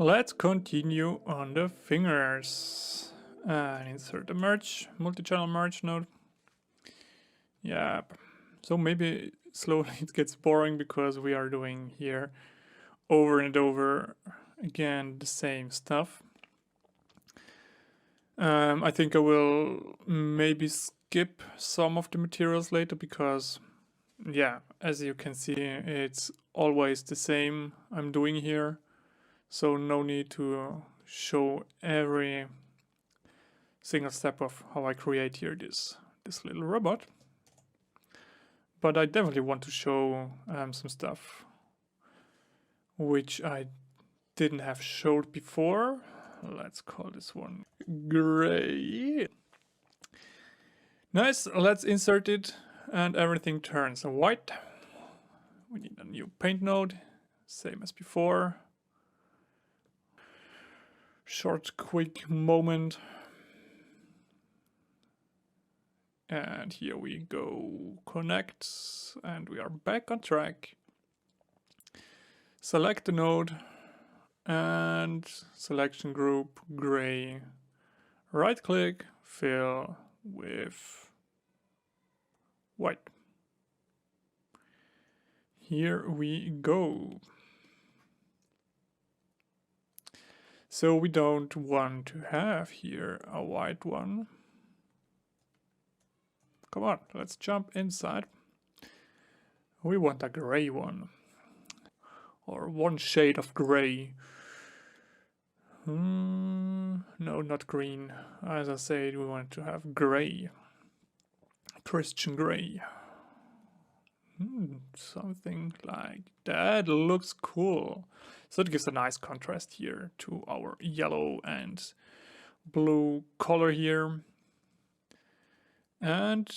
Let's continue on the fingers and insert the merge, multi-channel merge node. Yep. So maybe slowly it gets boring because we are doing here over and over again the same stuff. I think I will maybe skip some of the materials later because, yeah, as you can see, it's always the same I'm doing here. So no need to show every single step of how I create here this little robot. But I definitely want to show some stuff which I didn't have showed before. Let's call this one gray. Nice, let's insert it and everything turns white. We need a new paint node, same as before. Short, quick moment. And here we go, connect, and we are back on track. Select the node and selection group gray. Right click, fill with white. Here we go. So we don't want to have here a white one. Come on, let's jump inside. We want a gray one. Or one shade of gray. No, not green. As I said, we want to have gray. Christian gray. Something like that looks cool. So it gives a nice contrast here to our yellow and blue color here. And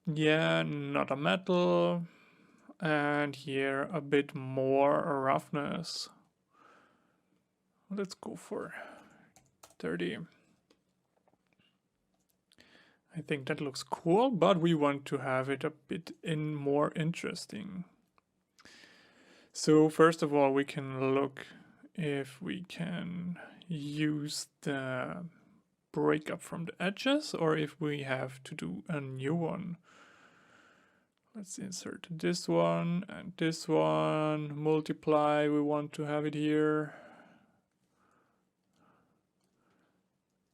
yeah, not a metal. And here a bit more roughness. Let's go for 30. I think that looks cool, but we want to have it a bit more interesting. So first of all, we can look if we can use the breakup from the edges or if we have to do a new one. Let's insert this one and this one, multiply, we want to have it here.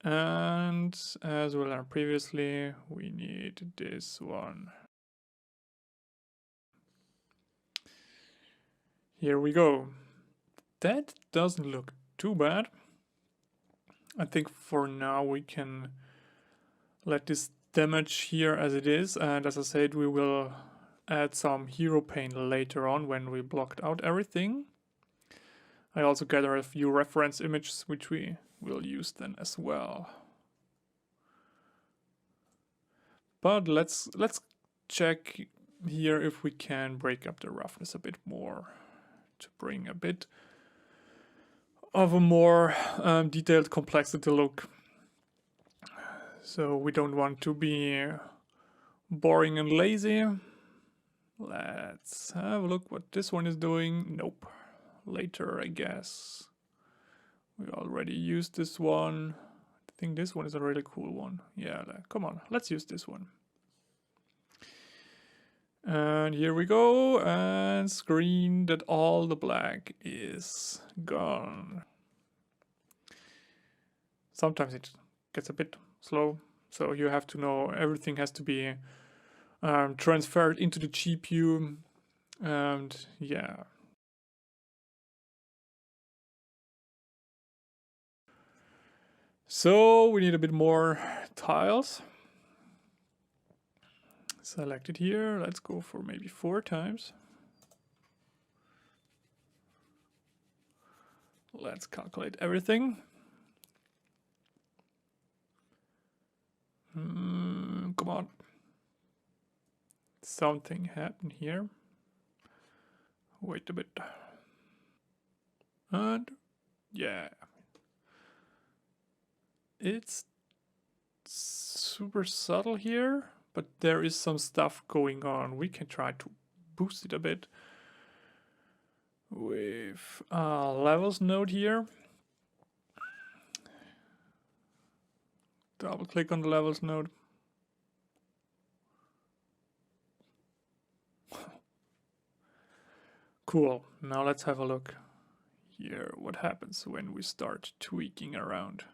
And as we learned previously, we need this one. Here we go. That doesn't look too bad. I think for now we can let this damage here as it is, and as I said, we will add some hero paint later on when we blocked out everything. I also gathered a few reference images which we will use then as well. But let's check here if we can break up the roughness a bit more to bring a bit of a more detailed complexity look. So we don't want to be boring and lazy. Let's have a look what this one is doing. Nope. Later, I guess. We already used this one. I think this one is a really cool one. Yeah, come on, let's use this one. And here we go, and screen that all the black is gone. Sometimes it gets a bit slow, so you have to know everything has to be transferred into the GPU, and yeah. So we need a bit more tiles. Select it here. Let's go for maybe 4 times. Let's calculate everything. Come on. Something happened here. Wait a bit. And yeah. It's super subtle here, but there is some stuff going on. We can try to boost it a bit. with a levels node here. Double click on the levels node. Cool. Now let's have a look here what happens when we start tweaking around.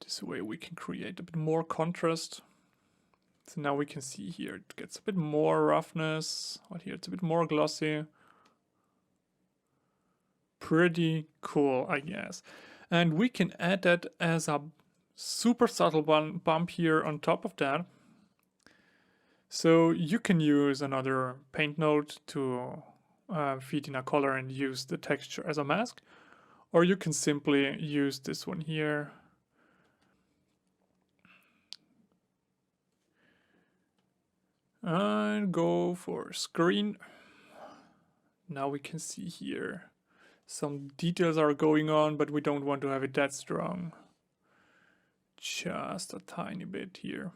This way we can create a bit more contrast. So now we can see here it gets a bit more roughness, or here it's a bit more glossy. Pretty cool, I guess. And we can add that as a super subtle bump here on top of that. So you can use another paint node to feed in a color and use the texture as a mask, or you can simply use this one here. And go for screen. Now we can see here some details are going on, but we don't want to have it that strong. Just a tiny bit here.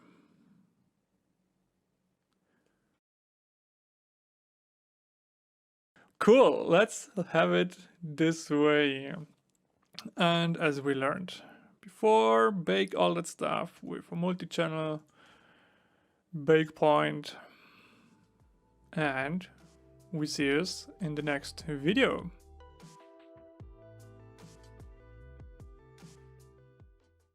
Cool, let's have it this way. And as we learned before, bake all that stuff with a multi-channel bake point, and we see us in the next video.